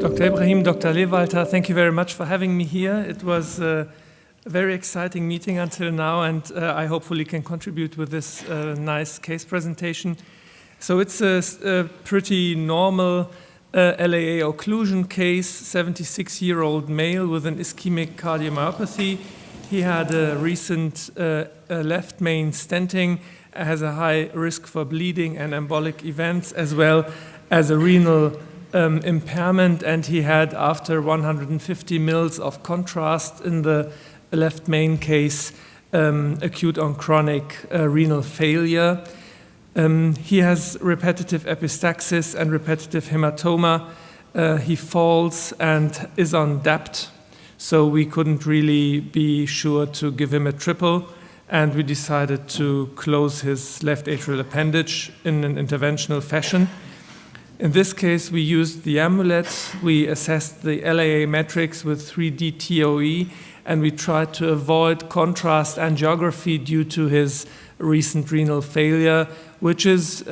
Dr. Ibrahim, Dr. Lewalter, thank you very much for having me here. It was a very exciting meeting until now, and I hopefully can contribute with this nice case presentation. So it's a pretty normal LAA occlusion case, 76-year-old male with an ischemic cardiomyopathy. He had a recent left main stenting, has a high risk for bleeding and embolic events, as well as a renal impairment, and he had, after 150 mils of contrast in the left main case, acute on chronic renal failure. He has repetitive epistaxis and repetitive hematoma. He falls and is on DAPT, so we couldn't really be sure to give him a triple, and we decided to close his left atrial appendage in an interventional fashion. In this case, we used the amulet, we assessed the LAA metrics with 3D TOE, and we tried to avoid contrast angiography due to his recent renal failure, which is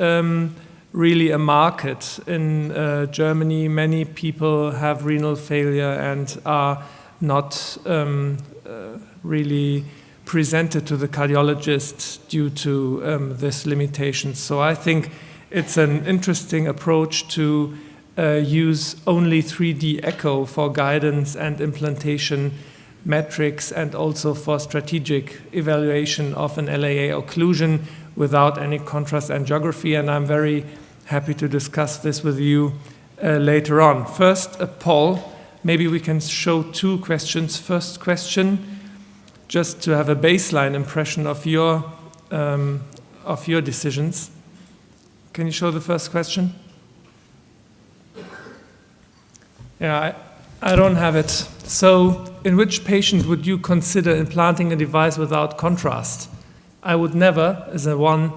really a market. In Germany, many people have renal failure and are not really presented to the cardiologist due to this limitation. So I think it's an interesting approach to use only 3D echo for guidance and implantation metrics, and also for strategic evaluation of an LAA occlusion without any contrast angiography. And I'm very happy to discuss this with you later on. First, Paul, maybe we can show two questions. First question, just to have a baseline impression of your decisions. Can you show the first question? Yeah, I don't have it. So, in which patient would you consider implanting a device without contrast? I would never, as a 1.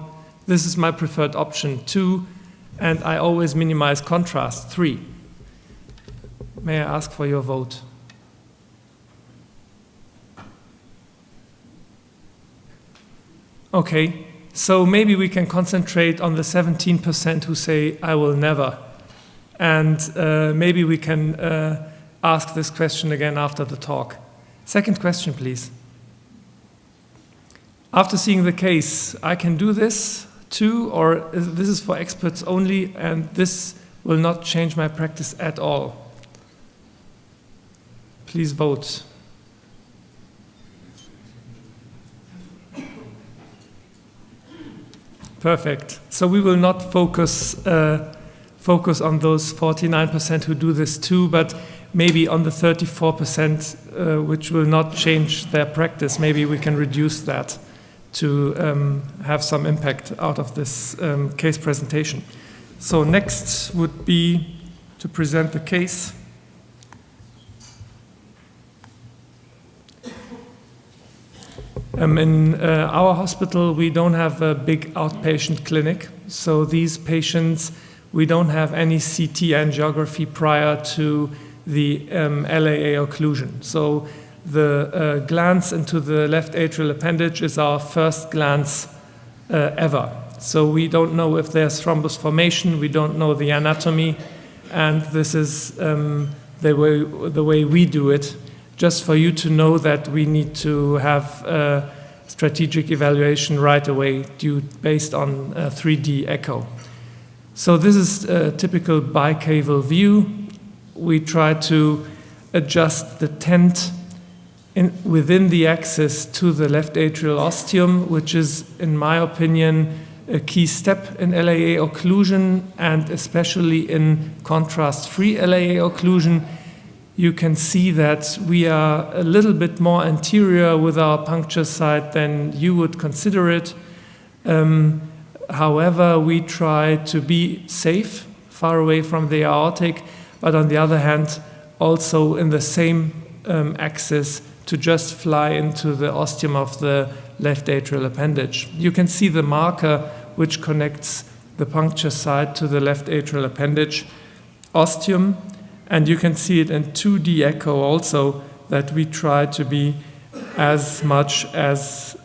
This is my preferred option. 2, and I always minimize contrast. 3. May I ask for your vote? Okay. So maybe we can concentrate on the 17% who say, I will never. And maybe we can ask this question again after the talk. Second question, please. After seeing the case, I can do this too, or this is for experts only, and this will not change my practice at all? Please vote. Perfect. So we will not focus on those 49% who do this too, but maybe on the 34% which will not change their practice. Maybe we can reduce that to have some impact out of this case presentation. So next would be to present the case. In our hospital, we don't have a big outpatient clinic, so these patients, we don't have any CT angiography prior to the LAA occlusion. So the glance into the left atrial appendage is our first glance ever. So we don't know if there's thrombus formation, we don't know the anatomy, and this is the way we do it. Just for you to know that we need to have a strategic evaluation right away based on 3D echo. So this is a typical bicaval view. We try to adjust the tent within the axis to the left atrial ostium, which is, in my opinion, a key step in LAA occlusion, and especially in contrast-free LAA occlusion. You can see that we are a little bit more anterior with our puncture site than you would consider it. However, we try to be safe, far away from the aortic, but on the other hand, also in the same axis to just fly into the ostium of the left atrial appendage. You can see the marker which connects the puncture site to the left atrial appendage ostium. And you can see it in 2D echo also, that we try to be as much as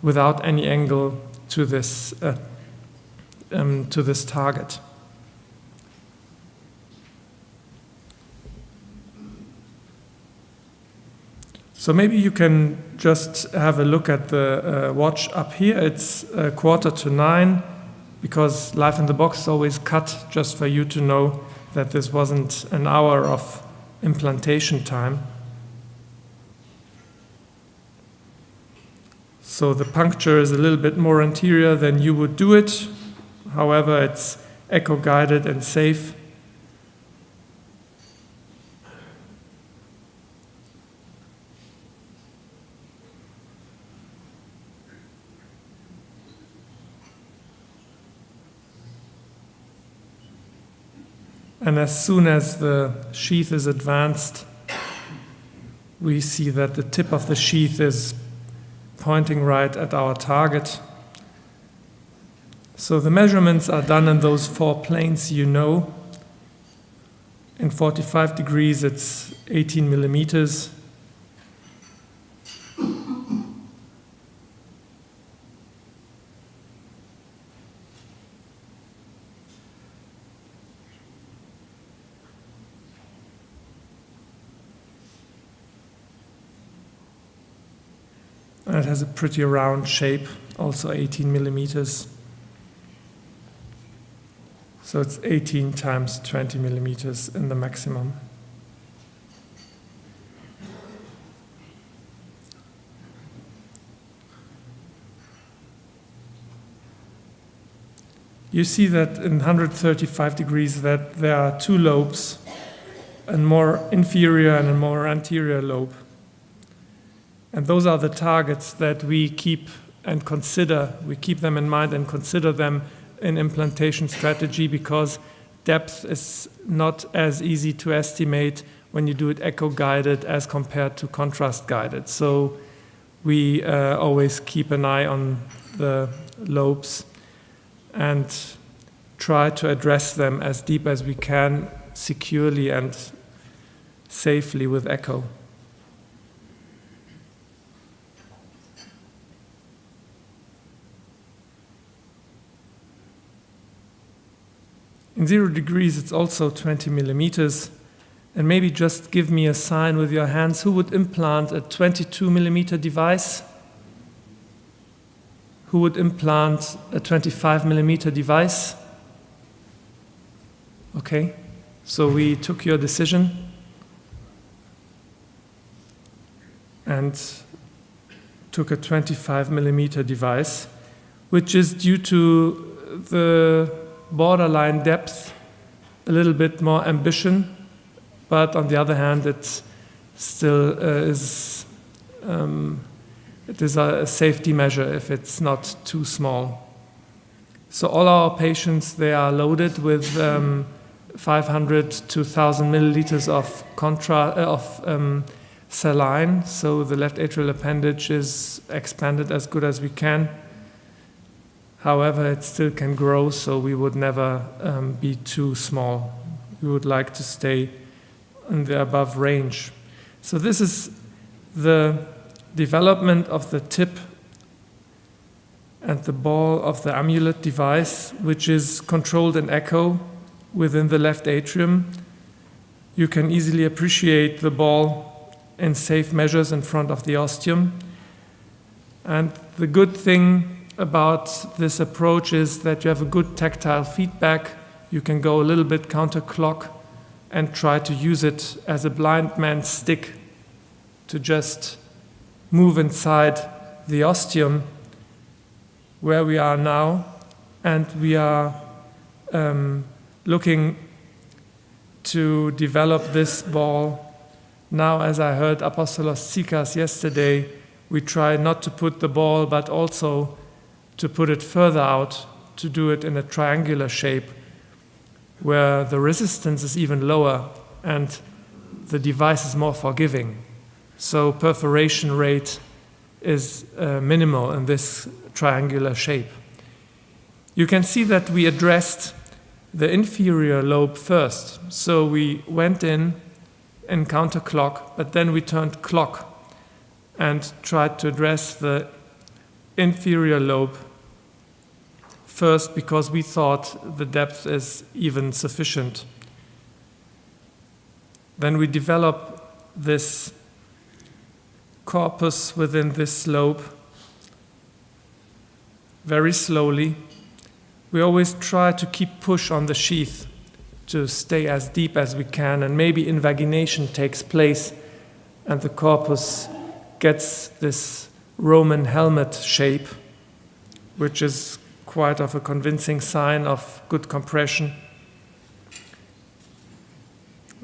without any angle to this target. So maybe you can just have a look at the watch up here. It's 8:45, because Life in the Box is always cut just for you to know that this wasn't an hour of implantation time. So the puncture is a little bit more anterior than you would do it. However, it's echo-guided and safe. And as soon as the sheath is advanced, we see that the tip of the sheath is pointing right at our target. So the measurements are done in those 4 planes you know. In 45 degrees, it's 18 millimeters. And it has a pretty round shape, also 18 millimeters. So it's 18 times 20 millimeters in the maximum. You see that in 135 degrees that there are 2 lobes, a more inferior and a more anterior lobe. And those are the targets that we keep and consider. We keep them in mind and consider them in implantation strategy, because depth is not as easy to estimate when you do it echo-guided as compared to contrast-guided. So we always keep an eye on the lobes and try to address them as deep as we can, securely and safely with echo. In 0 degrees, it's also 20 millimeters. And maybe just give me a sign with your hands. Who would implant a 22 millimeter device? Who would implant a 25 millimeter device? Okay, so we took your decision and took a 25 millimeter device, which is due to the borderline depth, a little bit more ambition, but on the other hand, it still is a safety measure if it's not too small. So all our patients, they are loaded with 500 to 1,000 milliliters of saline, so the left atrial appendage is expanded as good as we can. However, it still can grow, so we would never be too small. We would like to stay in the above range. So this is the development of the tip and the ball of the amulet device, which is controlled in echo within the left atrium. You can easily appreciate the ball in safe measures in front of the ostium. And the good thing about this approach is that you have a good tactile feedback. You can go a little bit counterclock and try to use it as a blind man's stick to just move inside the ostium where we are now. And we are looking to develop this ball. Now, as I heard Apostolos Tsikas yesterday, we try not to put the ball, but also to put it further out, to do it in a triangular shape where the resistance is even lower and the device is more forgiving. So perforation rate is minimal in this triangular shape. You can see that we addressed the inferior lobe first. So we went in counterclock, but then we turned clock and tried to address the inferior lobe first, because we thought the depth is even sufficient. Then we develop this corpus within this lobe very slowly. We always try to keep push on the sheath to stay as deep as we can, and maybe invagination takes place and the corpus gets this Roman helmet shape, which is quite of a convincing sign of good compression.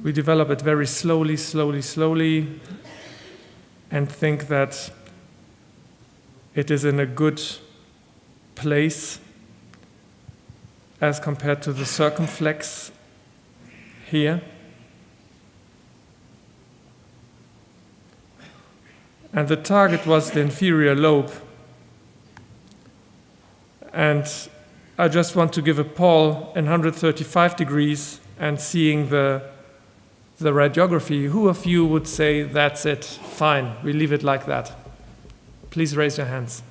We develop it very slowly, and think that it is in a good place as compared to the circumflex here. And the target was the inferior lobe. And I just want to give a poll in 135 degrees and seeing the radiography. Who of you would say, that's it, fine, we leave it like that? Please raise your hands.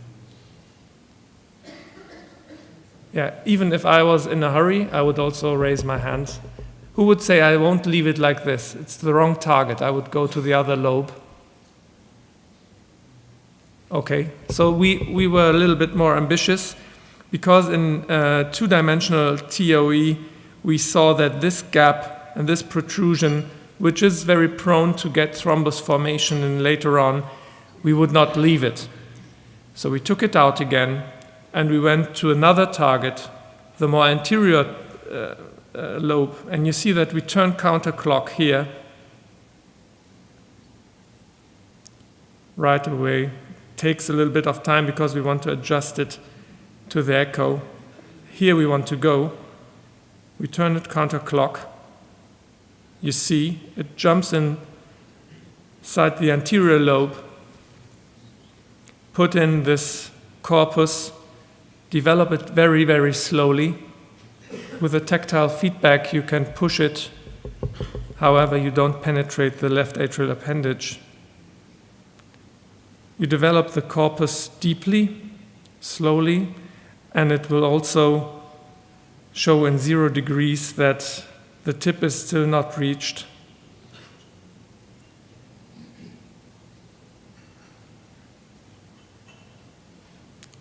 Yeah, even if I was in a hurry, I would also raise my hand. Who would say, I won't leave it like this, it's the wrong target, I would go to the other lobe? Okay, so we were a little bit more ambitious, because in two-dimensional TOE, we saw that this gap and this protrusion, which is very prone to get thrombus formation and later on, we would not leave it. So we took it out again, and we went to another target, the more anterior lobe. And you see that we turn counterclock here right away. Takes a little bit of time because we want to adjust it to the echo. Here we want to go. We turn it counterclock. You see, it jumps inside the anterior lobe. Put in this corpus. Develop it very, very slowly. With a tactile feedback, you can push it. However, you don't penetrate the left atrial appendage. You develop the corpus deeply, slowly, and it will also show in 0 degrees that the tip is still not reached.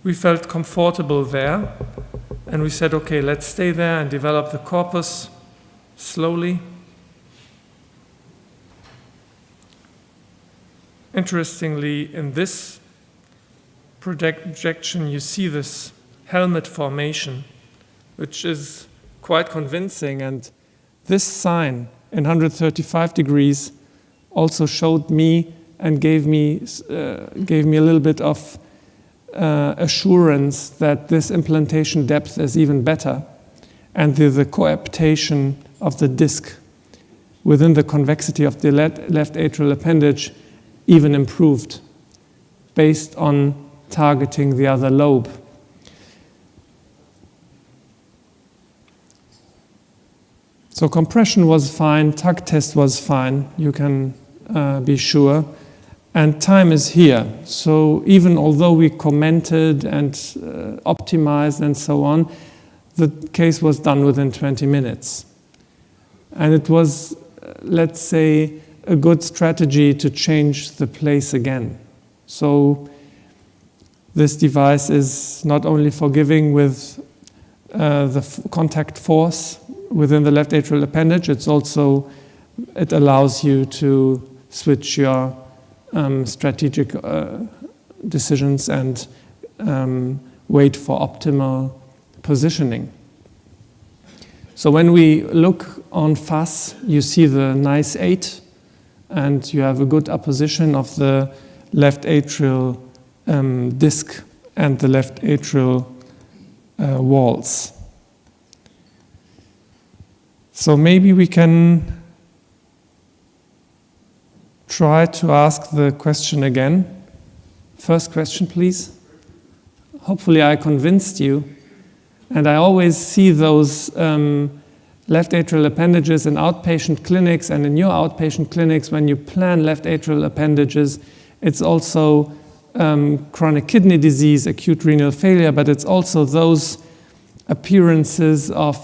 We felt comfortable there, and we said, okay, let's stay there and develop the corpus slowly. Interestingly, in this projection, you see this helmet formation, which is quite convincing. And this sign in 135 degrees also showed me and gave me a little bit of assurance that this implantation depth is even better, and the coaptation of the disc within the convexity of the left atrial appendage even improved based on targeting the other lobe. So compression was fine, tug test was fine, you can be sure. And time is here. So even although we commented and optimized and so on, the case was done within 20 minutes. And it was, let's say, a good strategy to change the place again. So this device is not only forgiving with the contact force within the left atrial appendage, it allows you to switch your strategic decisions and wait for optimal positioning. So when we look on FAS, you see the nice 8, and you have a good apposition of the left atrial disc and the left atrial walls. So maybe we can try to ask the question again. First question, please. Hopefully I convinced you. And I always see those left atrial appendages in outpatient clinics, and in your outpatient clinics, when you plan left atrial appendages, it's also chronic kidney disease, acute renal failure, but it's also those appearances of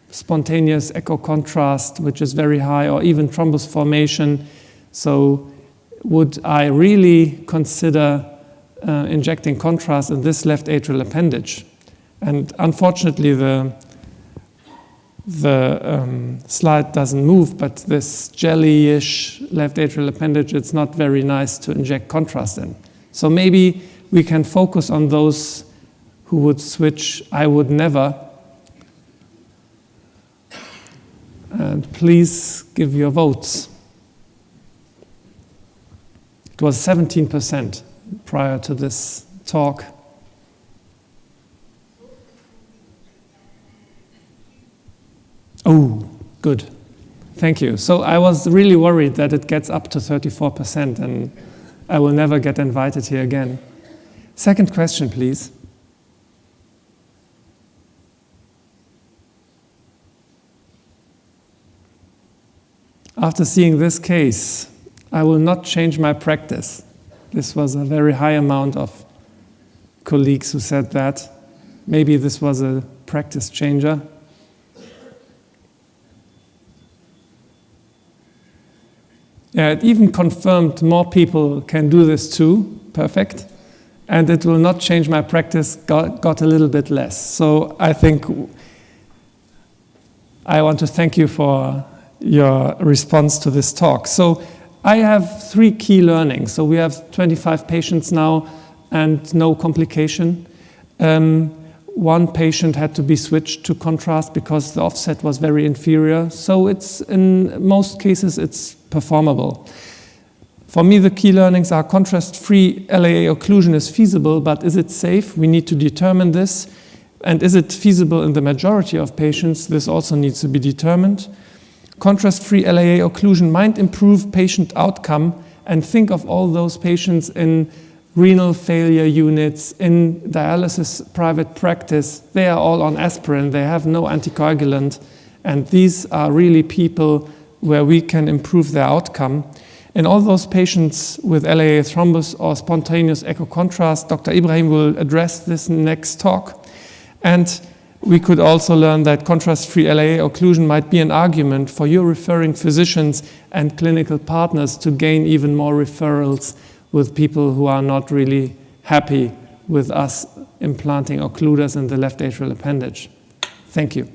spontaneous echo contrast, which is very high, or even thrombus formation. So would I really consider injecting contrast in this left atrial appendage? And unfortunately, the slide doesn't move, but this jelly-ish left atrial appendage, it's not very nice to inject contrast in. So maybe we can focus on those who would switch. I would never. And please give your votes. It was 17% prior to this talk. Oh, good. Thank you. So I was really worried that it gets up to 34% and I will never get invited here again. Second question, please. After seeing this case, I will not change my practice. This was a very high amount of colleagues who said that. Maybe this was a practice changer. Yeah, it even confirmed more people can do this too. Perfect. And it will not change my practice, got a little bit less. So I think I want to thank you for your response to this talk. So I have 3 key learnings. So we have 25 patients now and no complication. One patient had to be switched to contrast because the offset was very inferior. So it's, in most cases, it's performable. For me, the key learnings are contrast-free LAA occlusion is feasible, but is it safe? We need to determine this. And is it feasible in the majority of patients? This also needs to be determined. Contrast-free LAA occlusion might improve patient outcome, and think of all those patients in renal failure units, in dialysis private practice. They are all on aspirin, they have no anticoagulant, and these are really people where we can improve their outcome. In all those patients with LAA thrombus or spontaneous echo contrast, Dr. Ibrahim will address this next talk. And we could also learn that contrast-free LAA occlusion might be an argument for your referring physicians and clinical partners to gain even more referrals with people who are not really happy with us implanting occluders in the left atrial appendage. Thank you.